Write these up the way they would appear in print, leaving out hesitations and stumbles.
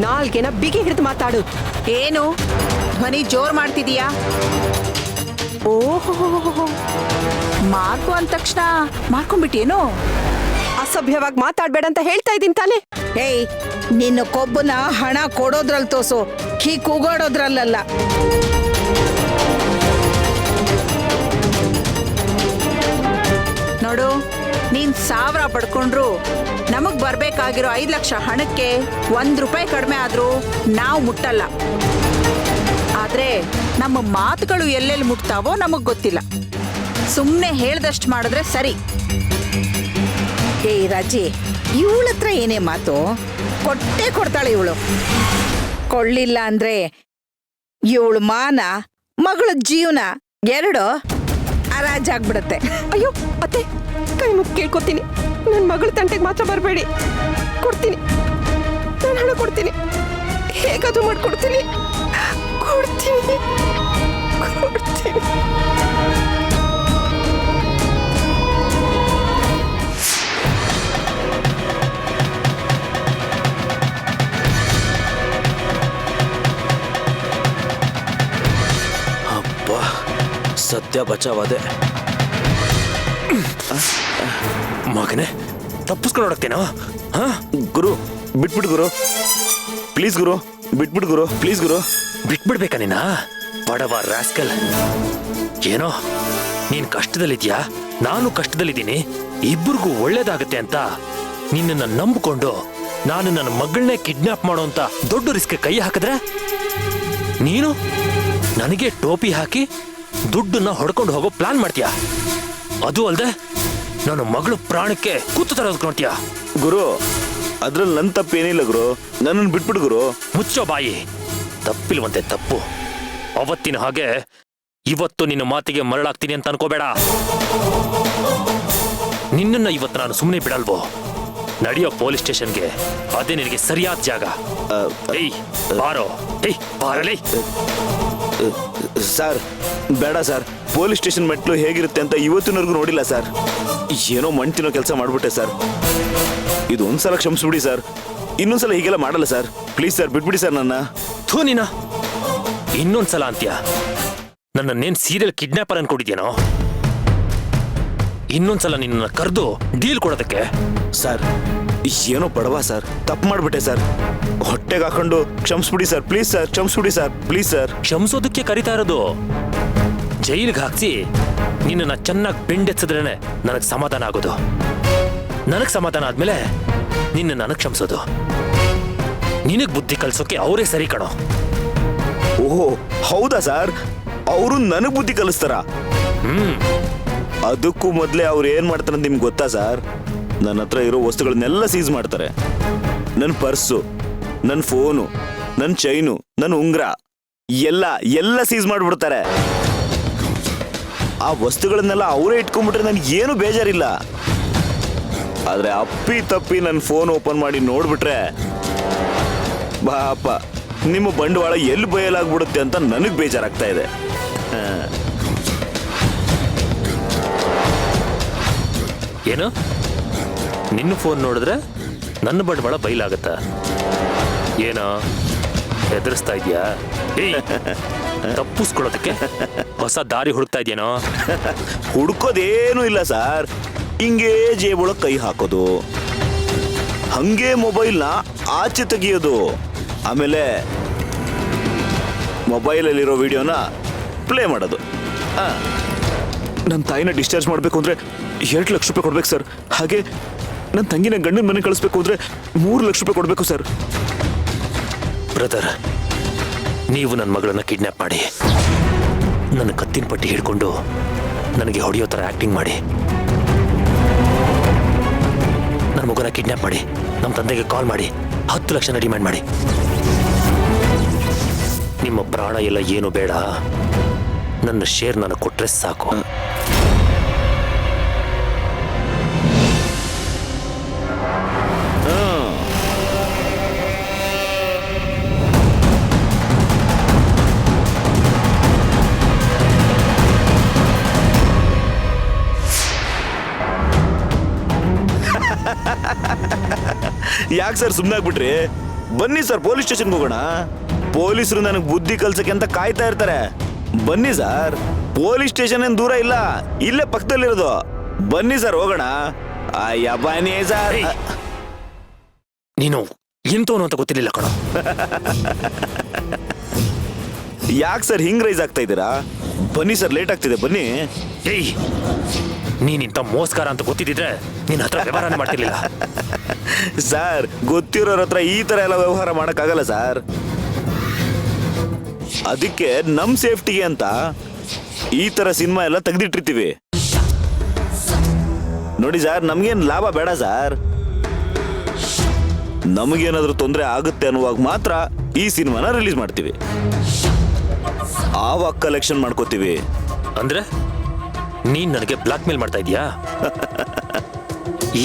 ನಾಲ್ಗೆನ ಬಿಗಿ ಹಿಡಿದು ಮಾತಾಡು. ಏನು ಧ್ವನಿ ಜೋರ್ ಮಾಡ್ತಿದೀಯಾ? ಓಹೋ, ಮಾತು ಅಂದ ತಕ್ಷಣ ಮಾಡ್ಕೊಂಡ್ಬಿಟ್ಟೇನು? ಅಸಭ್ಯವಾಗಿ ಮಾತಾಡ್ಬೇಡ ಅಂತ ಹೇಳ್ತಾ ಇದ್ದೀನಿ ತಾನೆ. ಏಯ್, ನಿನ್ನ ಕೊಬ್ಬನ ಹಣ ಕೊಡೋದ್ರಲ್ಲಿ ತೋಸು, ಕೀ ಕೂಗೋಡೋದ್ರಲ್ಲ. ನೋಡು, ನೀನ್ 1000 ಪಡ್ಕೊಂಡ್ರು ನಮಗ್ ಬರ್ಬೇಕಾಗಿರೋ 5 ಲಕ್ಷ ಹಣಕ್ಕೆ 1 ರೂಪಾಯಿ ಕಡಿಮೆ ಆದ್ರೂ ನಾವು ಮುಟ್ಟಲ್ಲ. ಆದ್ರೆ ನಮ್ಮ ಮಾತುಗಳು ಎಲ್ಲೆಲ್ಲಿ ಮುಟ್ತಾವೋ ನಮಗ್ ಗೊತ್ತಿಲ್ಲ. ಸುಮ್ನೆ ಹೇಳ್ದಷ್ಟು ಮಾಡಿದ್ರೆ ಸರಿ. ಏಯ್ ರಾಜಿ, ಇವಳ ಹತ್ರ ಏನೇ ಮಾತು? ಕೊಟ್ಟೆ ಕೊಡ್ತಾಳೆ ಇವಳು. ಕೊಳ್ಳಿಲ್ಲ ಅಂದ್ರೆ ಇವಳು ಮಾನ, ಮಗಳ ಜೀವನ ಎರಡು ಹರಾಜಾಗ್ಬಿಡತ್ತೆ. ಅಯ್ಯೋ ಅತ್ತೆ, ಕೈ ಮುಗಿ ಕೇಳ್ಕೊತೀನಿ, ನನ್ನ ಮಗಳ ತಂಟೆಗೆ ಮಾತ್ರ ಬರಬೇಡಿ. ಕೊಡ್ತೀನಿ, ನಾನು ಹಣ ಕೊಡ್ತೀನಿ, ಹೇಗಾದ್ರೂ ಮಾಡ್ಕೊಡ್ತೀನಿ. ಕೊಡ್ತೀನಿ ಕೊಡ್ತೀನಿ. ಅಬ್ಬಾ, ಸದ್ಯ ಬಚಾವಾದೆ. ಮಗನೇ, ತಪ್ಪಿಸ್ಕೊಂಡು ಹೊಡಕ್ತೇನೋ? ಗುರು ಬಿಟ್ಬಿಡು ಗುರು, ಪ್ಲೀಸ್ ಗುರು, ಬಿಟ್ಬಿಡು ಗುರು, ಪ್ಲೀಸ್ ಗುರು. ಬಿಟ್ಬಿಡ್ಬೇಕಾ ನೀನ ಬಡವ ರಾಸ್ಕಲ್? ಏನೋ ನೀನ್ ಕಷ್ಟದಲ್ಲಿದ್ಯಾ, ನಾನು ಕಷ್ಟದಲ್ಲಿದ್ದೀನಿ, ಇಬ್ಬರಿಗೂ ಒಳ್ಳೇದಾಗತ್ತೆ ಅಂತ ನಿನ್ನನ್ನು ನಂಬಿಕೊಂಡು ನಾನು ನನ್ನ ಮಗಳನ್ನೇ ಕಿಡ್ನಾಪ್ ಮಾಡೋ ಅಂತ ದೊಡ್ಡ ರಿಸ್ಕ್ ಕೈ ಹಾಕಿದ್ರೆ ನೀನು ನನಗೆ ಟೋಪಿ ಹಾಕಿ ದುಡ್ಡನ್ನ ಹೊಡ್ಕೊಂಡು ಹೋಗೋ ಪ್ಲಾನ್ ಮಾಡ್ತೀಯಾ? ಅದು ಅಲ್ದೆ ನನ್ನ ಮಗಳು ಪ್ರಾಣಕ್ಕೆ ಕೂತು ತರೋದ್ಕೊಂತೀಯ? ಗುರು, ಅದ್ರಲ್ಲಿ ನನ್ನ ತಪ್ಪೇನಿಲ್ಲ ಗುರು, ನನ್ನನ್ನು ಬಿಟ್ಬಿಡು ಗುರು. ಮುಚ್ಚೋ ಬಾಯಿ. ತಪ್ಪಿಲ್ವಂತೆ ತಪ್ಪು. ಅವತ್ತಿನ ಹಾಗೆ ಇವತ್ತು ನಿನ್ನ ಮಾತಿಗೆ ಮರಳಾಗ್ತೀನಿ ಅಂತ ಅನ್ಕೋಬೇಡ. ನಿನ್ನನ್ನ ಇವತ್ತು ನಾನು ಸುಮ್ಮನೆ ಬಿಡಲ್ವೋ. ನಡೆಯೋ ಪೊಲೀಸ್ ಸ್ಟೇಷನ್ಗೆ, ಅದೇ ನಿನಗೆ ಸರಿಯಾದ ಜಾಗ. ಏಯ್ ಬಾರೋ, ಏಯ್ ಬಾರಲೇ. ಸರ್ ಬೇಡ ಸರ್, ಪೊಲೀಸ್ ಸ್ಟೇಷನ್ ಮೆಟ್ಲು ಹೇಗಿರುತ್ತೆ ಅಂತ ಇವತ್ತಿನವರೆಗೂ ನೋಡಿಲ್ಲ ಸರ್. ಏನೋ ಮಂಟಿನೋ ಕೆಲಸ ಮಾಡ್ಬಿಟ್ಟೆ ಸರ್. ಇದು ಒಂದ್ಸಲ ಕ್ಷಮಿಸ್ಬಿಡಿ ಸರ್, ಇನ್ನೊಂದ್ಸಲ ಹೀಗೆಲ್ಲ ಮಾಡಲ್ಲ ಸರ್. ಪ್ಲೀಸ್ ಸರ್, ಬಿಟ್ಬಿಡಿ ಸರ್ ನನ್ನ. ಥೂ ನೀನ, ಇನ್ನೊಂದ್ಸಲ ಅಂತ್ಯ? ನನ್ನನ್ನೇನ್ ಸೀರಿಯಲ್ ಕಿಡ್ನಾಪರ್ ಅನ್ಕೊಂಡಿದ್ಯೇನೋ? ಇನ್ನೊಂದ್ಸಲ ನಿನ್ನ ಕರೆದು ಡೀಲ್ ಕೊಡೋದಕ್ಕೆ? ಸರ್ ಏನೋ ಬಡವ ಸರ್, ತಪ್ಪು ಮಾಡ್ಬಿಟ್ಟೆ ಸರ್. ಹೊಟ್ಟೆಗೆ ಹಾಕೊಂಡು ಕ್ಷಮಿಸ್ಬಿಡಿ ಸರ್, ಪ್ಲೀಸ್ ಸರ್, ಕ್ಷಮಿಸ್ಬಿಡಿ ಸರ್, ಪ್ಲೀಸ್ ಸರ್. ಕ್ಷಮಿಸೋದಕ್ಕೆ ಕರಿತಾ ಇರೋದು. ಜೈಲಿಗೆ ಹಾಕ್ಸಿ ನಿನ್ನ ಚೆನ್ನಾಗಿ ಬೆಂಡೆತ್ಸಿದ್ರೇನೆ ನನಗೆ ಸಮಾಧಾನ ಆಗೋದು. ನನಗೆ ಸಮಾಧಾನ ಆದ್ಮೇಲೆ ನಿನ್ನ ನನಗೆ ಕ್ಷಮಿಸೋದು. ನಿನಗೆ ಬುದ್ಧಿ ಕಲ್ಸೋಕೆ ಅವರೇ ಸರಿ ಕಣೋ. ಓಹೋ ಹೌದಾ ಸರ್? ಅವರು ನನಗೆ ಬುದ್ಧಿ ಕಲಿಸ್ತಾರ? ಅದಕ್ಕೂ ಮೊದಲೇ ಅವ್ರು ಏನ್ ಮಾಡ್ತಾರೆ ಅಂತ ನಿಮ್ಗೆ ಗೊತ್ತಾ ಸರ್? ನನ್ನ ಹತ್ರ ಇರೋ ವಸ್ತುಗಳನ್ನೆಲ್ಲ ಸೀಸ್ ಮಾಡ್ತಾರೆ. ನನ್ನ ಪರ್ಸು, ನನ್ನ ಫೋನು, ನನ್ನ ಚೈನು, ನನ್ನ ಉಂಗ್ರ ಎಲ್ಲ ಸೀಸ್ ಮಾಡ್ಬಿಡ್ತಾರೆ. ಆ ವಸ್ತುಗಳನ್ನೆಲ್ಲ ಅವರೇ ಇಟ್ಕೊಂಡ್ಬಿಟ್ರೆ ನನಗೆ ಏನು ಬೇಜಾರಿಲ್ಲ. ಆದ್ರೆ ಅಪ್ಪಿ ತಪ್ಪಿ ನನ್ನ ಫೋನ್ ಓಪನ್ ಮಾಡಿ ನೋಡ್ಬಿಟ್ರೆ ಬಾಪ, ನಿಮ್ಮ ಬಂಡವಾಳ ಎಲ್ಲಿ ಬಯಲಾಗ್ಬಿಡುತ್ತೆ ಅಂತ ನನಗೆ ಬೇಜಾರಾಗ್ತಾ ಇದೆ. ಏನು, ನಿನ್ನ ಫೋನ್ ನೋಡಿದ್ರೆ ನನ್ನ ಬಂಡವಾಳ ಬಯಲಾಗತ್ತಾ? ಏನೋ ಹೆದರ್ಸ್ತಾ ಇದೆಯಾ? ತಪ್ಪಿಸ್ಕೊಳ್ಳೋದಕ್ಕೆ ಹೊಸ ದಾರಿ ಹುಡುಕ್ತಾ ಇದೆಯೇನೋ? ಹುಡ್ಕೋದೇನು ಇಲ್ಲ ಸರ್, ಹಿಂಗೆ ಜೇಬೊಳಗೆ ಕೈ ಹಾಕೋದು, ಹಂಗೆ ಮೊಬೈಲ್ನ ಆಚೆ ತೆಗಿಯೋದು, ಆಮೇಲೆ ಮೊಬೈಲಲ್ಲಿರೋ ವಿಡಿಯೋನ ಪ್ಲೇ ಮಾಡೋದು. ನನ್ನ ತಾಯಿನ ಡಿಸ್ಚಾರ್ಜ್ ಮಾಡಬೇಕು ಅಂದರೆ 2 ಲಕ್ಷ ರೂಪಾಯಿ ಕೊಡ್ಬೇಕು ಸರ್. ಹಾಗೆ ನನ್ನ ತಂಗಿನ ಗಂಡನ ಮನೆ ಕಳಿಸ್ಬೇಕು ಅಂದರೆ 3 ಲಕ್ಷ ರೂಪಾಯಿ ಕೊಡಬೇಕು ಸರ್. ಬ್ರದರ್, ನೀವು ನನ್ನ ಮಗಳನ್ನ ಕಿಡ್ನಾಪ್ ಮಾಡಿ ನನ್ನ ಕತ್ತಿನ ಪಟ್ಟಿ ಹಿಡ್ಕೊಂಡು ನನಗೆ ಹೊಡೆಯೋ ಥರ ಆ್ಯಕ್ಟಿಂಗ್ ಮಾಡಿ ನನ್ನ ಮಗನ ಕಿಡ್ನಾಪ್ ಮಾಡಿ ನಮ್ಮ ತಂದೆಗೆ ಕಾಲ್ ಮಾಡಿ 10 ಲಕ್ಷನ ಡಿಮ್ಯಾಂಡ್ ಮಾಡಿ. ನಿಮ್ಮ ಪ್ರಾಣ ಎಲ್ಲ ಏನು ಬೇಡ, ನನ್ನ ಶೇರ್ ನನಗೆ ಕೊಟ್ರೆ ಸಾಕು. ಯಾಕೆ ಸರ್ ಸುಮ್ಮನೆ ಆಗ್ಬಿಟ್ರಿ? ಬನ್ನಿ ಸರ್ ಪೊಲೀಸ್ ಸ್ಟೇಷನ್ಗೆ ಹೋಗೋಣ. ಪೊಲೀಸರು ನನಗೆ ಬುದ್ಧಿ ಕಲ್ಸಕ್ಕೆ ಅಂತ ಕಾಯ್ತಾ ಇರ್ತಾರೆ. ಬನ್ನಿ ಸರ್, ಪೊಲೀಸ್ ಸ್ಟೇಷನ್ ಏನ್ ದೂರ ಇಲ್ಲ, ಇಲ್ಲೇ ಪಕ್ಕದಲ್ಲಿರೋದು. ಬನ್ನಿ ಸರ್ ಹೋಗೋಣ. ಅಯ್ಯ ಬನ್ನಿ ಸರ್. ಏಯ್, ನೀನು ಎಂತವನು ಅಂತ ಗೊತ್ತಿರಲಿಲ್ಲ ಕಣೋ. ಯಾಕೆ ಸರ್ ಹಿಂಗ್ ರೈಸ್ ಆಗ್ತಾ ಇದ್ದೀರಾ? ಬನ್ನಿ ಸರ್, ಲೇಟ್ ಆಗ್ತಿದೆ, ಬನ್ನಿ. ಏಯ್, ನೀನಿಂತ ಮೋಸ್ಕಾರ ಅಂತ ಗೊತ್ತಿದ್ದಿದ್ರೆ ನಿನ್ನ ಹತ್ರ ವ್ಯವಹಾರನೇ ಮಾಡ್ತಿರ್ಲಿಲ್ಲ. ಸರ್, ಗೊತ್ತಿರೋರ ಹತ್ರ ಈ ತರ ಎಲ್ಲ ವ್ಯವಹಾರ ಮಾಡಕ್ಕಾಗಲ್ಲ ಸರ್. ಅದಕ್ಕೆ ನಮ್ ಸೇಫ್ಟಿಗೆ ಅಂತ ಈ ತರ ಸಿನಿಮಾ ಎಲ್ಲ ತೆಗ್ದಿಟ್ಟಿರ್ತೀವಿ. ನೋಡಿ ಸರ್, ನಮ್ಗೇನ್ ಲಾಭ ಬೇಡ ಸರ್. ನಮಗೇನಾದ್ರೂ ತೊಂದರೆ ಆಗುತ್ತೆ ಅನ್ನುವಾಗ ಮಾತ್ರ ಈ ಸಿನಿಮಾನ ರಿಲೀಸ್ ಮಾಡ್ತೀವಿ. ಆವಾಗ ಕಲೆಕ್ಷನ್ ಮಾಡ್ಕೋತೀವಿ. ಅಂದ್ರೆ ನೀನ್ ನನಗೆ ಬ್ಲಾಕ್ ಮೇಲ್ ಮಾಡ್ತಾ ಇದೀಯಾ?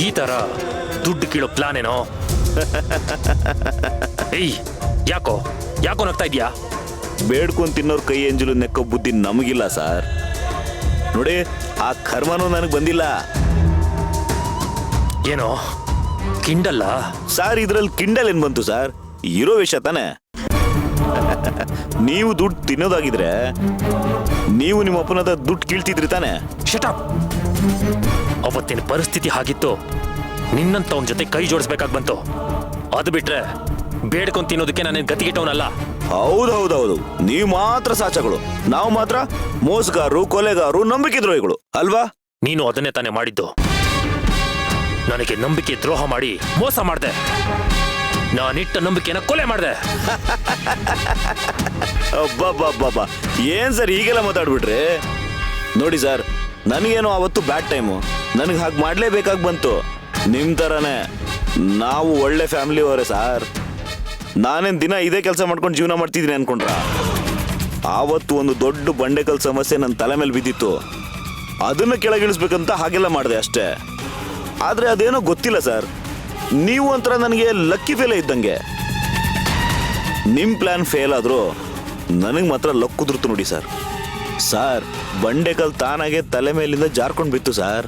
ಈ ತರ ದುಡ್ಡು ಕೀಳೋ ಪ್ಲಾನ್ ಏನೋ? ಏಯ್, ಯಾಕೋ ಯಾಕೋ ನಗ್ತಾ ಇದೀಯಾ? ಬೇಡ್ಕೊಂಡ್ ತಿನ್ನೋರ್ ಕೈ ಎಂಜಲು ನೆಕ್ಕೋ ಬುದ್ಧಿ ನಮಗಿಲ್ಲ ಸರ್. ನೋಡಿ, ಆ ಕರ್ಮನೂ ನನಗೆ ಬಂದಿಲ್ಲ. ಏನೋ ಕಿಂಡಲ್ಲ? ಸರ್, ಇದ್ರಲ್ಲಿ ಕಿಂಡಲ್ ಏನ್ ಬಂತು ಸರ್? ಇರೋ ವಿಷಯ ತಾನೆ. ನೀವು ದುಡ್ಡು ತಿನ್ನೋದಾಗಿದ್ರೆ ನೀವು ನಿಮ್ಮ ಅಪ್ಪನದ ದುಡ್ಡು ಕೀಳ್ತಿದ್ರಿ ತಾನೆ. Shut up. ಅವತ್ತಿನ ಪರಿಸ್ಥಿತಿ ಹಾಗಿತ್ತು, ನಿನ್ನಂತ ಅವನ ಜೊತೆ ಕೈ ಜೋಡಿಸ್ಬೇಕಾಗಿ ಬಂತು. ಅದು ಬಿಟ್ರೆ ಬೇಡ್ಕೊಂಡ್ ತಿನ್ನೋದಕ್ಕೆ ನಾನೇನ್ ಗತಿಗೆಟ್ಟವನಲ್ಲ. ಹೌದೌದೌದು, ನೀವು ಮಾತ್ರ ಸಾಚಗಳು, ನಾವು ಮಾತ್ರ ಮೋಸಗಾರರು, ಕೊಲೆಗಾರರು, ನಂಬಿಕೆ ದ್ರೋಹಿಗಳು ಅಲ್ವಾ? ನೀನು ಅದನ್ನೇ ತಾನೇ ಮಾಡಿದ್ದು. ನನಗೆ ನಂಬಿಕೆ ದ್ರೋಹ ಮಾಡಿ ಮೋಸ ಮಾಡ್ದೆ. ನಾನಿಟ್ಟ ನಂಬಿಕೆನ ಕೊಲೆ ಮಾಡ್ದೆ. ಅಬ್ಬಬ್ಬಬ್ಬಬ್ಬಾ, ಏನ್ ಸರ್ ಹೀಗೆಲ್ಲ ಮಾತಾಡ್ಬಿಟ್ರಿ? ನೋಡಿ ಸರ್, ನನಗೇನೋ ಅವತ್ತು ಬ್ಯಾಡ್ ಟೈಮು, ನನಗೆ ಹಾಗೆ ಮಾಡ್ಲೇಬೇಕಾಗಿ ಬಂತು. ನಿಮ್ ತರನೇ ನಾವು ಒಳ್ಳೆ ಫ್ಯಾಮಿಲಿ ಅವರೇ ಸರ್. ನಾನೇನ್ ದಿನ ಇದೇ ಕೆಲಸ ಮಾಡ್ಕೊಂಡು ಜೀವನ ಮಾಡ್ತಿದ್ದೀನಿ ಅನ್ಕೊಂಡ್ರ? ಆವತ್ತು ಒಂದು ದೊಡ್ಡ ಬಂಡೆಕಲ್ ಸಮಸ್ಯೆ ನನ್ನ ತಲೆ ಮೇಲೆ ಬಿದ್ದಿತ್ತು. ಅದನ್ನ ಕೆಳಗಿಳಿಸ್ಬೇಕಂತ ಹಾಗೆಲ್ಲ ಮಾಡಿದೆ ಅಷ್ಟೇ. ಆದ್ರೆ ಅದೇನೋ ಗೊತ್ತಿಲ್ಲ ಸರ್, ನೀವು ಒಂಥರ ನನಗೆ ಲಕ್ಕಿ ಫೇಲ್ ಇದ್ದಂಗೆ. ನಿಮ್ ಪ್ಲಾನ್ ಫೇಲ್ ಆದ್ರೂ ನನಗೆ ಮಾತ್ರ ಲಕ್ ಕುದುರ್ತು ನೋಡಿ ಸರ್. ಸರ್, ಬಂಡೆಕಲ್ ತಾನಾಗೆ ತಲೆ ಮೇಲಿಂದ ಜಾರ್ಕೊಂಡು ಬಿತ್ತು ಸರ್.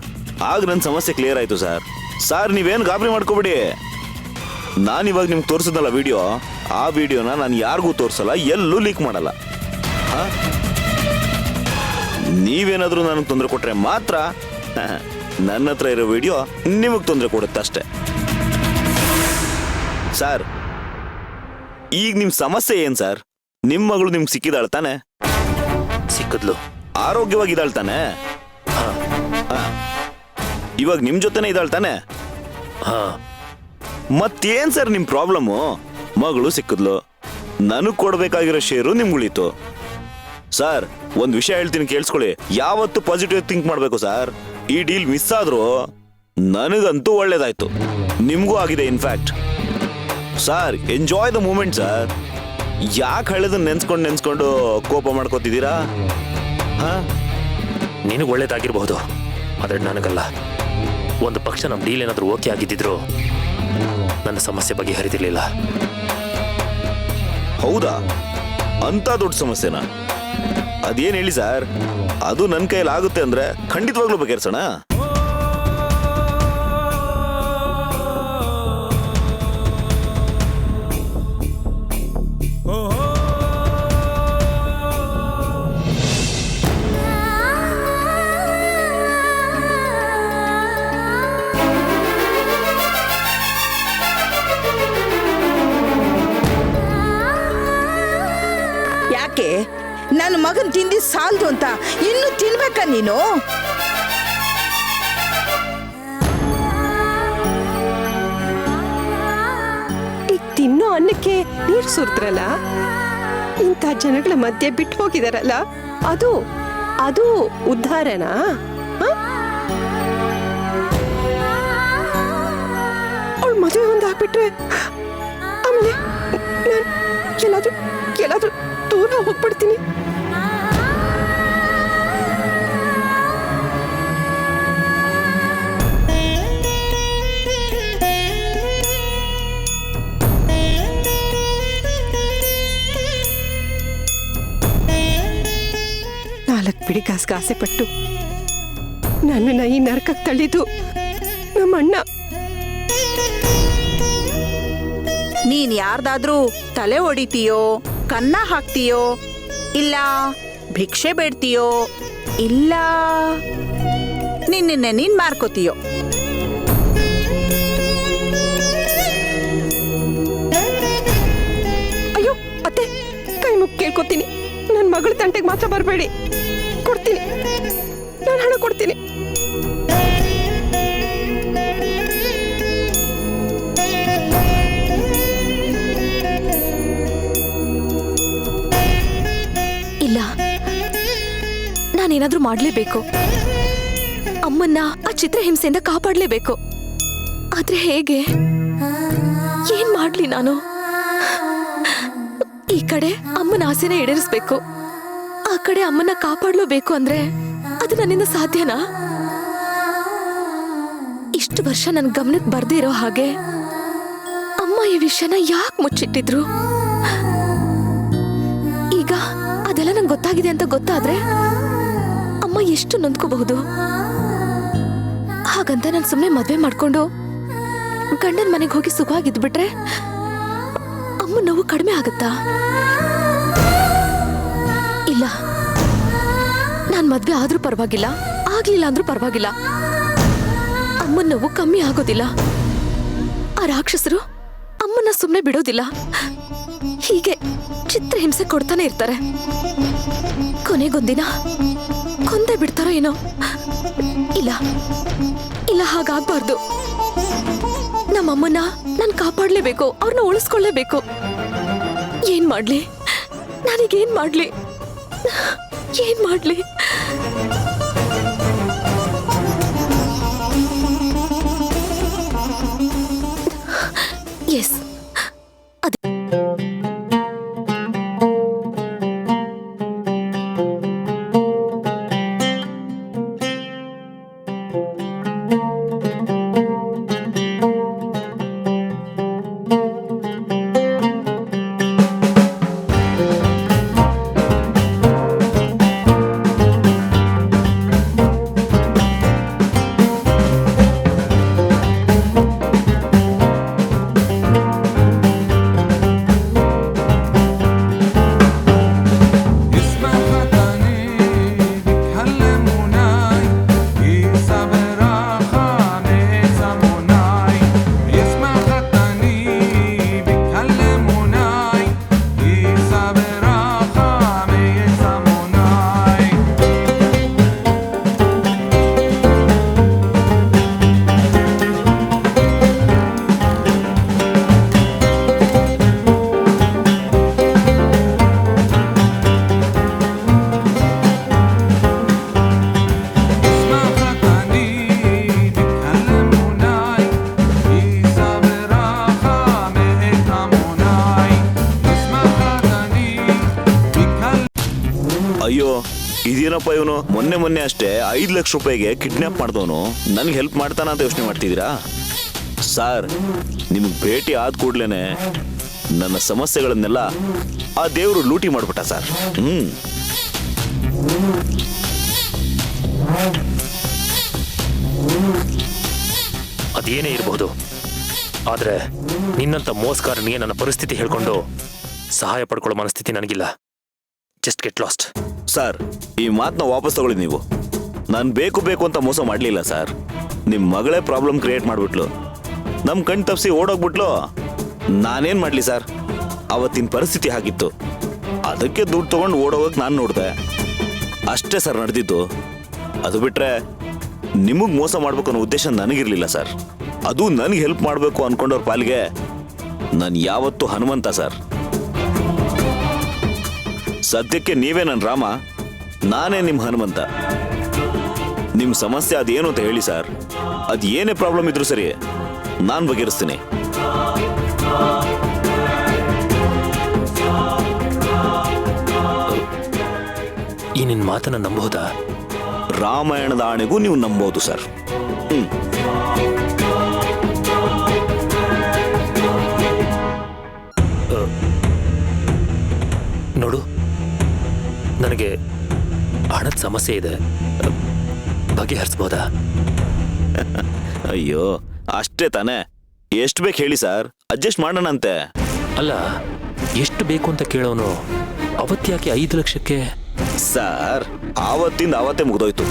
ಆಗ ನನ್ನ ಸಮಸ್ಯೆ ಕ್ಲಿಯರ್ ಆಯ್ತು ಸರ್. ಸರ್, ನೀವೇನು ಗಾಬರಿ ಮಾಡ್ಕೋಬೇಡಿ. ನಾನಿವಾಗ ನಿಮ್ಗೆ ತೋರಿಸಿದ್ನಲ್ಲ ವಿಡಿಯೋ, ಆ ವಿಡಿಯೋನ ನಾನು ಯಾರಿಗೂ ತೋರಿಸಲ್ಲ, ಎಲ್ಲೂ ಲೀಕ್ ಮಾಡಲ್ಲ. ನೀವೇನಾದ್ರೂ ನನಗೆ ತೊಂದರೆ ಕೊಟ್ರೆ ಮಾತ್ರ ನನ್ನ ಹತ್ರ ಇರೋ ವಿಡಿಯೋ ನಿಮಗೆ ತೊಂದರೆ ಕೊಡುತ್ತೆ ಅಷ್ಟೇ. ಸರ್, ಈಗ ನಿಮ್ ಸಮಸ್ಯೆ ಏನ್ ಸರ್? ನಿಮ್ ಮಗಳು ನಿಮ್ಗೆ ಸಿಕ್ಕಿದಾಳ್ ತಾನೆ? ಸಿಕ್ಕದ್ಲು. ಆರೋಗ್ಯವಾಗಿದ್ದಾಳ್ ತಾನೆ? ಇವಾಗ ನಿಮ್ ಜೊತೆನೆ ಇದ್ದಾಳ್ ತಾನೆ? ಹಾ. ಮತ್ತೇನ್ ಸರ್ ನಿಮ್ ಪ್ರಾಬ್ಲಮ್ಮು? ಮಗಳು ಸಿಕ್ಕಿದ್ಲು, ನನಗ್ ಕೊಡ್ಬೇಕಾಗಿರೋ ಶೇರು ನಿಮ್ಗುಳಿತು. ಸರ್, ಒಂದ್ ವಿಷಯ ಹೇಳ್ತೀನಿ ಕೇಳಿಸ್ಕೊಳ್ಳಿ. ಯಾವತ್ತು ಪಾಸಿಟಿವ್ ಥಿಂಕ್ ಮಾಡ್ಬೇಕು ಸರ್. ಈ ಡೀಲ್ ಮಿಸ್ ಆದ್ರೂ ನನಗಂತೂ ಒಳ್ಳೇದಾಯ್ತು, ನಿಮ್ಗೂ ಆಗಿದೆ. In fact sir, enjoy the moment sir. ಯಾಕೆ ಹಳೆದನ್ನ ನೆನ್ಸ್ಕೊಂಡು ಕೋಪ ಮಾಡ್ಕೋತಿದ್ದೀರಾ? ನಿನಗೆ ಒಳ್ಳೇದಾಗಿರ್ಬಹುದು, ಆದ್ರೆ ನನಗಲ್ಲ. ಒಂದು ಪಕ್ಷ ನಮ್ಮ ಡೀಲ್ ಏನಾದರೂ ಓಕೆ ಆಗಿದ್ದಿದ್ರು ನನ್ನ ಸಮಸ್ಯೆ ಬಗ್ಗೆ ಹರಿತಿರ್ಲಿಲ್ಲ. ಹೌದಾ? ಅಂತ ದೊಡ್ಡ ಸಮಸ್ಯೆನಾ? ಅದೇನ್ ಹೇಳಿ ಸರ್. ಅದು ನನ್ನ ಕೈಯಲ್ಲಿ ಆಗುತ್ತೆ ಅಂದ್ರೆ ಖಂಡಿತವಾಗ್ಲೂ ಬಗೆಹರಿಸೋಣ. ಯಾಕೆ ನನ್ನ ಮಗನ್ ತಿಂದಿ ಸಾಲ್ದು ಅಂತ ಇನ್ನು ತಿನ್ಬೇಕಾ ನೀನು? ಈಗ ತಿನ್ನೋ ಅನ್ನಕ್ಕೆ ನೀರು ಸುರಿದ್ರಲ್ಲ, ಇಂಥ ಜನಗಳ ಮಧ್ಯೆ ಬಿಟ್ಟು ಹೋಗಿದಾರಲ್ಲ, ಅದು ಅದು ಉದ್ಧಾರನಾ? ಅವಳ ಮದುವೆ ಒಂದು ಆಗ್ಬಿಟ್ರೆ ಆಮೇಲೆ ನಾನು ಎಲ್ಲಾದ್ರೂ ದೂರ ಹೋಗ್ಬಿಡ್ತೀನಿ. ನಾಲ್ಕು ಬಿಡಿ ಕಾಸ್ಗೆ ಆಸೆ ಪಟ್ಟು ನನ್ನನ್ನ ಈ ನರಕಕ್ಕೆ ತಳ್ಳಿದ್ದು ನಮ್ಮ ಅಣ್ಣ. ನೀನ್ ಯಾರ್ದಾದ್ರೂ ತಲೆ ಹೊಡಿತೀಯೋ, ಕನ್ನ ಹಾಕ್ತೀಯೋ, ಇಲ್ಲ ಭಿಕ್ಷೆ ಬೇಡ್ತೀಯೋ, ಇಲ್ಲ ನಿನ್ನೆ ನೀನ್ ಮಾರ್ಕೋತೀಯೋ. ಅಯ್ಯೋ ಅತ್ತೆ, ಕೈ ಮುಗಿ ಕೇಳ್ಕೊತೀನಿ, ನನ್ನ ಮಗಳ ತಂಟೆಗೆ ಮಾತ್ರ ಬರಬೇಡಿ. ಕೊಡ್ತೀನಿ, ನಾನು ಹಣ ಕೊಡ್ತೀನಿ. ಇಲ್ಲ, ನಾನೇನಾದ್ರೂ ಮಾಡ್ಲೇಬೇಕು. ಅಮ್ಮನ್ನ ಆ ಚಿತ್ರಹಿಂಸೆಯಿಂದ ಕಾಪಾಡ್ಲೇಬೇಕು. ಆದ್ರೆ ಹೇಗೆ? ಏನ್ ಮಾಡ್ಲಿ ನಾನು? ಈ ಕಡೆ ಅಮ್ಮನ ಆಸೆನ ಈಡೇರಿಸ್ಬೇಕು, ಆ ಕಡೆ ಅಮ್ಮನ್ನ ಕಾಪಾಡ್ಲೇಬೇಕು ಅಂದ್ರೆ ಅದು ನನ್ನಿಂದ ಸಾಧ್ಯನಾ? ಇಷ್ಟು ವರ್ಷ ನನ್ ಗಮನಕ್ಕೆ ಬರ್ದೇ ಇರೋ ಹಾಗೆ ಅಮ್ಮ ಈ ವಿಷಯನ ಯಾಕೆ ಮುಚ್ಚಿಟ್ಟಿದ್ರು? ಈಗ ಅದೆಲ್ಲ ನಂಗೆ ಗೊತ್ತಾಗಿದೆ ಅಂತ ಗೊತ್ತಾದ್ರೆ ಅಮ್ಮ ಎಷ್ಟು ನೊಂದ್ಕೋಬಹುದು. ಹಾಗಂತ ನಾನು ಸುಮ್ಮನೆ ಮದ್ವೆ ಮಾಡ್ಕೊಂಡು ಗಂಡನ ಮನೆಗೆ ಹೋಗಿ ಸುಖವಾಗಿದ್ಬಿಟ್ರೆ ಅಮ್ಮ ನೋವು ಕಡಿಮೆ ಆಗುತ್ತಾ? ಇಲ್ಲ, ನಾನ್ ಮದ್ವೆ ಆದ್ರೂ ಪರವಾಗಿಲ್ಲ, ಆಗ್ಲಿಲ್ಲ ಅಂದ್ರೂ ಪರವಾಗಿಲ್ಲ, ಅಮ್ಮನ ನೋವು ಕಮ್ಮಿ ಆಗೋದಿಲ್ಲ. ಆ ರಾಕ್ಷಸರು ಅಮ್ಮನ್ನ ಸುಮ್ಮನೆ ಬಿಡೋದಿಲ್ಲ. ಹೀಗೆ ಚಿತ್ರಹಿಂಸೆ ಕೊಡ್ತಾನೆ ಇರ್ತಾರೆ. ಕೊನೆಗೊಂದಿನ ಕೊಂದೇ ಬಿಡ್ತಾರೋ ಏನೋ. ಇಲ್ಲ ಇಲ್ಲ, ಹಾಗಾಗ್ಬಾರ್ದು. ನಮ್ಮಮ್ಮನ್ನ ನಾನು ಕಾಪಾಡ್ಲೇಬೇಕು, ಅವ್ರನ್ನ ಉಳಿಸ್ಕೊಳ್ಳೇಬೇಕು. ಏನ್ ಮಾಡ್ಲಿ? ನನಗೇನ್ ಮಾಡ್ಲಿ? ಏನ್ ಮಾಡ್ಲಿ? ಎಸ್, ಅಯ್ಯೋ ಇದೇನಪ್ಪ ಇವನು, ಮೊನ್ನೆ ಅಷ್ಟೇ 5 ಲಕ್ಷ ರೂಪಾಯಿಗೆ ಕಿಡ್ನಾಪ್ ಮಾಡ್ದವನು ನನ್ಗೆ ಹೆಲ್ಪ್ ಮಾಡ್ತಾನ ಅಂತ ಯೋಚನೆ ಮಾಡ್ತಿದ್ದೀರಾ? ಸರ್, ನಿಮ್ಗೆ ಭೇಟಿ ಆದ ಕೂಡ್ಲೇನೆ ನನ್ನ ಸಮಸ್ಯೆಗಳನ್ನೆಲ್ಲ ಆ ದೇವರು ಲೂಟಿ ಮಾಡ್ಬಿಟ್ಟ ಸರ್. ಅದೇನೇ ಇರಬಹುದು, ಆದ್ರೆ ನಿನ್ನಂತ ಮೋಸಗಾರನಿಗೆ ನನ್ನ ಪರಿಸ್ಥಿತಿ ಹೇಳ್ಕೊಂಡು ಸಹಾಯ ಪಡ್ಕೊಳ್ಳೋ ಮನಸ್ಥಿತಿ ನನಗಿಲ್ಲ. Just get lost. ಸರ್, ಈ ಮಾತನ್ನ ವಾಪಸ್ ತಗೊಳ್ಳಿ ನೀವು. ನಾನು ಬೇಕು ಅಂತ ಮೋಸ ಮಾಡಲಿಲ್ಲ ಸರ್. ನಿಮ್ಮ ಮಗಳೇ ಪ್ರಾಬ್ಲಮ್ ಕ್ರಿಯೇಟ್ ಮಾಡಿಬಿಟ್ಲು, ನಮ್ಮ ಕಣ್ ತಪ್ಪಿಸಿ ಓಡೋಗ್ಬಿಟ್ಲು. ನಾನೇನು ಮಾಡಲಿ ಸರ್, ಅವತ್ತಿನ ಪರಿಸ್ಥಿತಿ ಹಾಗಿತ್ತು. ಅದಕ್ಕೆ ದುಡ್ಡು ತೊಗೊಂಡು ಓಡೋಗಕ್ಕೆ ನಾನು ನೋಡಿದೆ ಅಷ್ಟೇ ಸರ್ ನಡೆದಿದ್ದು. ಅದು ಬಿಟ್ಟರೆ ನಿಮಗೆ ಮೋಸ ಮಾಡಬೇಕು ಅನ್ನೋ ಉದ್ದೇಶ ನನಗಿರಲಿಲ್ಲ ಸರ್. ಅದು ನನಗೆ ಹೆಲ್ಪ್ ಮಾಡಬೇಕು ಅನ್ಕೊಂಡವ್ರ ಪಾಲಿಗೆ ನಾನು ಯಾವತ್ತೂ ಹನುಮಂತ ಸರ್. ಸದ್ಯಕ್ಕೆ ನೀವೇ ನನ್ನ ರಾಮ, ನಾನೇ ನಿಮ್ಮ ಹನುಮಂತ. ನಿಮ್ಮ ಸಮಸ್ಯೆ ಅದೇನು ಅಂತ ಹೇಳಿ ಸರ್. ಅದು ಏನೇ ಪ್ರಾಬ್ಲಮ್ ಇದ್ರೂ ಸರಿ, ನಾನು ಬಗೆಹರಿಸ್ತೀನಿ. ಈ ನಿನ್ನ ಮಾತನ್ನ ನಂಬಹುದಾ? ರಾಮಾಯಣದ ಆಣೆಗೂ ನೀವು ನಂಬೋದು ಸರ್. ನೋಡು, ನನಗೆ ಹಣದ ಸಮಸ್ಯೆ ಇದೆ, ಬಗೆಹರಿಸ್ಬೋದಾ? ಅಯ್ಯೋ, ಅಷ್ಟೇ ತಾನೇ. ಎಷ್ಟು ಬೇಕು ಹೇಳಿ ಸರ್, ಅಡ್ಜಸ್ಟ್ ಮಾಡೋಣಂತೆ. ಅಲ್ಲ, ಎಷ್ಟು ಬೇಕು ಅಂತ ಕೇಳೋನು ಅವತ್ತ್ಯಾಕೆ 5 ಲಕ್ಷಕ್ಕೆ? ಸರ್, ಆವತ್ತಿಂದ ಆವತ್ತೇ ಮುಗ್ದೋಯ್ತು.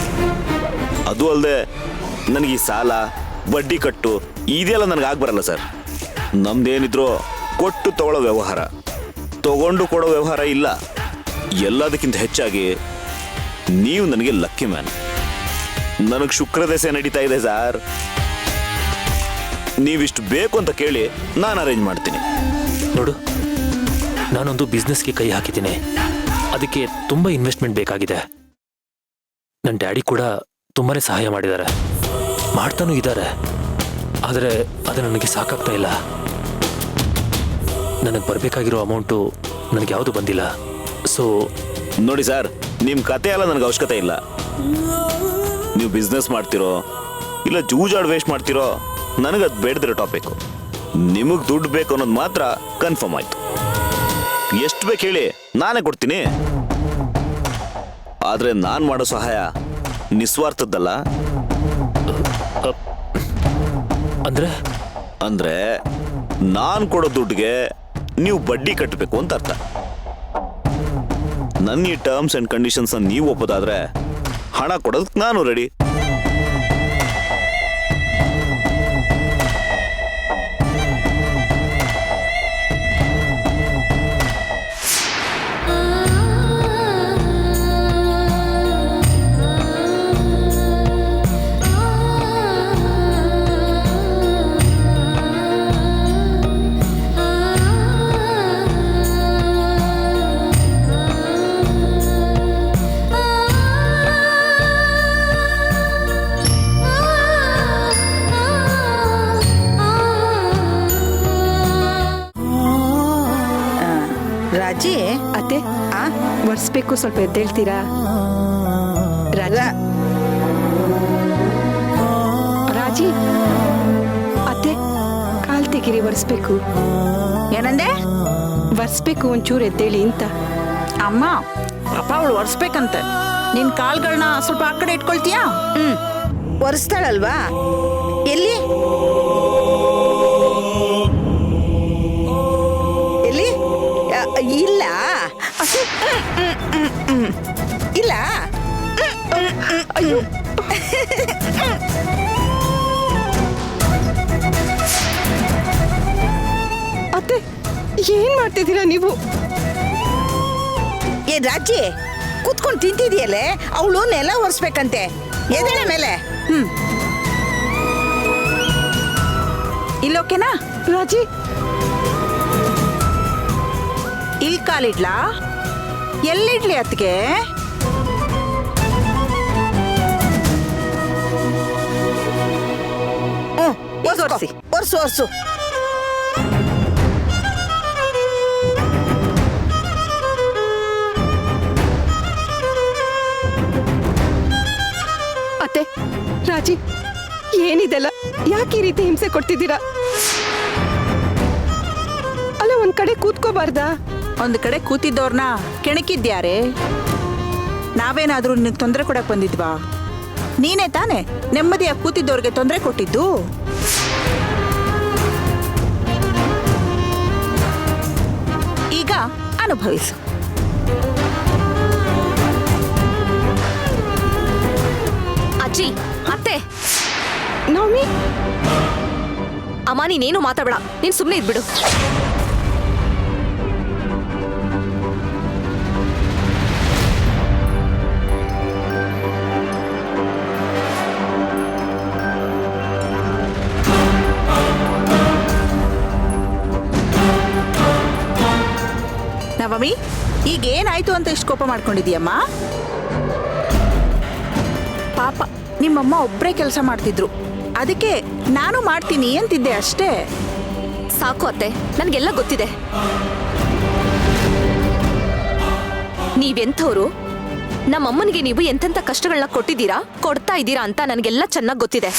ಅದು ಅಲ್ಲದೆ ನನಗೆ ಈ ಸಾಲ ಬಡ್ಡಿ ಕಟ್ಟು ಇದೆಲ್ಲ ನನಗೆ ಆಗ್ಬರಲ್ಲ ಸರ್. ನಮ್ದೇನಿದ್ರು ಕೊಟ್ಟು ತಗೊಳ್ಳೋ ವ್ಯವಹಾರ, ತಗೊಂಡು ಕೊಡೋ ವ್ಯವಹಾರ ಇಲ್ಲ. ಎಲ್ಲದಕ್ಕಿಂತ ಹೆಚ್ಚಾಗಿ ನೀವು ನನಗೆ ಲಕ್ಕಿ ಮ್ಯಾನ್. ನನಗೆ ಶುಕ್ರದಶೆ ನಡೀತಾ ಇದೆ ಸರ್. ನೀವಿಷ್ಟು ಬೇಕು ಅಂತ ಕೇಳಿ ನಾನು ಅರೇಂಜ್ ಮಾಡ್ತೀನಿ. ನೋಡು, ನಾನೊಂದು ಬಿಸ್ನೆಸ್ಗೆ ಕೈ ಹಾಕಿದ್ದೀನಿ. ಅದಕ್ಕೆ ತುಂಬ ಇನ್ವೆಸ್ಟ್ಮೆಂಟ್ ಬೇಕಾಗಿದೆ. ನನ್ನ ಡ್ಯಾಡಿ ಕೂಡ ತುಂಬಾನೇ ಸಹಾಯ ಮಾಡಿದ್ದಾರೆ, ಮಾಡ್ತಾನೂ ಇದ್ದಾರೆ. ಆದರೆ ಅದು ನನಗೆ ಸಾಕಾಗ್ತಾ ಇಲ್ಲ. ನನಗೆ ಬರಬೇಕಾಗಿರೋ ಅಮೌಂಟು ನನಗೆ ಯಾವುದು ಬಂದಿಲ್ಲ. ಸೊ ನೋಡಿ ಸರ್, ನಿಮ್ಮ ಕತೆ ಎಲ್ಲ ನನಗೆ ಅವಶ್ಯಕತೆ ಇಲ್ಲ. ನೀವು ಬಿಸ್ನೆಸ್ ಮಾಡ್ತಿರೋ ಇಲ್ಲ ಜೂಜಾಡ್ ವೇಸ್ಟ್ ಮಾಡ್ತಿರೋ ನನಗದು ಬೇಡದಿರೋ ಟಾಪಿಕ್. ನಿಮಗೆ ದುಡ್ಡು ಬೇಕು ಅನ್ನೋದು ಮಾತ್ರ ಕನ್ಫರ್ಮ್ ಆಯ್ತು. ಎಷ್ಟು ಬೇಕು ಹೇಳಿ, ನಾನೇ ಕೊಡ್ತೀನಿ. ಆದರೆ ನಾನು ಮಾಡೋ ಸಹಾಯ ನಿಸ್ವಾರ್ಥದ್ದಲ್ಲ. ಅಂದ್ರೆ ನಾನು ಕೊಡೋ ದುಡ್ಡಿಗೆ ನೀವು ಬಡ್ಡಿ ಕಟ್ಟಬೇಕು ಅಂತ ಅರ್ಥ. ನನ್ನ ಈ ಟರ್ಮ್ಸ್ ಅಂಡ್ ಕಂಡೀಷನ್ಸ್ ನೀವು ಒಪ್ಪೋದಾದ್ರೆ ಹಣ ಕೊಡೋದಕ್ಕೆ ನಾನು ರೆಡಿ. ರಾಜಿ, ಅತ್ತೆ, ಒರೆಸ್ಬೇಕು, ಸ್ವಲ್ಪ ಎದ್ದೇಳ್ತೀರಾ? ರಾಜಿ, ಅತ್ತೆ, ಕಾಲ್ ತೆಗಿರಿ, ಒರೆಸ್ಬೇಕು. ಏನಂದೆ? ಒರೆಸ್ಬೇಕು, ಒಂಚೂರು ಎದ್ದೇಳಿ ಅಂತ. ಅಮ್ಮ, ಪಾಪ ಅವಳು ಒರೆಸ್ಬೇಕಂತೆ. ನಿನ್ ಕಾಲ್ಗಳನ್ನ ಸ್ವಲ್ಪ ಆ ಕಡೆ ಇಟ್ಕೊಳ್ತೀಯಾ? ಒರೆಸ್ತಾಳಲ್ವಾ? ಎಲ್ಲಿ ಎಲ್ಲಿ? ಇಲ್ಲ ಇಲ್ಲ. ಅಯ್ಯೋ, ಅತ್ತೆ, ಏನ್ ಮಾಡ್ತಿದ್ದೀರಾ ನೀವು? ಏ ರಾಜಿ, ಕೂತ್ಕೊಂಡು ತಿಂತಿದೆಯಲ್ಲೇ, ಅವಳು ನೆಲ ಒರೆಸ್ಬೇಕಂತೆ. ಎದಳ ಮೇಲೆ. ಇಲ್ಲೋಕೆನಾ? ರಾಜಿ, ಇಲ್ಲಿ ಕಾಲಿಡ್ಲಾ? ಎಲ್ಲಿಡ್ಲಿ ಅತ್ಗೆ? ಒರೆಸಿ ಒರೆಸು ಒರೆಸು. ಅತ್ತೆ, ರಾಜಿ, ಏನಿದೆಲ್ಲ? ಯಾಕೆ ಈ ರೀತಿ ಹಿಂಸೆ ಕೊಡ್ತಿದ್ದೀರಾ? ಅಲ್ಲ, ಒಂದ್ ಕಡೆ ಕೂತ್ಕೋಬಾರ್ದಾ? ಒಂದ್ ಕಡೆ ಕೂತಿದ್ದವ್ರನ್ನ ಕೆಣಕಿದ್ಯಾರೆ? ನಾವೇನಾದ್ರೂ ನಿನಗೆ ತೊಂದರೆ ಕೊಡಕ್ ಬಂದಿದ್ವಾ? ನೀನೇ ತಾನೆ ನೆಮ್ಮದಿಯಾಗಿ ಕೂತಿದ್ದವ್ರಿಗೆ ತೊಂದರೆ ಕೊಟ್ಟಿದ್ದು. ಈಗ ಅನುಭವಿಸು. ಅಜ್ಜಿ, ಅತ್ತೆ, ನವಮಿ, ಅಮ್ಮ, ನೀನೇನು ಮಾತಾಡಬೇಡ. ನೀನ್ ಸುಮ್ಮನೆ ಇದ್ಬಿಡು. ನವಮಿ, ಈಗ ಏನಾಯ್ತು ಅಂತ ಇಷ್ಟು ಕೋಪ ಮಾಡ್ಕೊಂಡಿದ್ಯಮ್ಮ? ಪಾಪ ನಿಮ್ಮಮ್ಮ ಒಬ್ಬರೇ ಕೆಲಸ ಮಾಡ್ತಿದ್ರು, ಅದಕ್ಕೆ ನಾನು ಮಾಡ್ತೀನಿ ಅಂತಿದ್ದೆ ಅಷ್ಟೇ. ಸಾಕು ಅತ್ತೆ, ನನ್ಗೆಲ್ಲ ಗೊತ್ತಿದೆ. ನೀವೆಂಥವ್ರು, ನಮ್ಮಮ್ಮನಿಗೆ ನೀವು ಎಂತೆಂಥ ಕಷ್ಟಗಳನ್ನ ಕೊಟ್ಟಿದ್ದೀರಾ, ಕೊಡ್ತಾ ಇದ್ದೀರಾ ಅಂತ ನನಗೆಲ್ಲ ಚೆನ್ನಾಗಿ ಗೊತ್ತಿದೆ.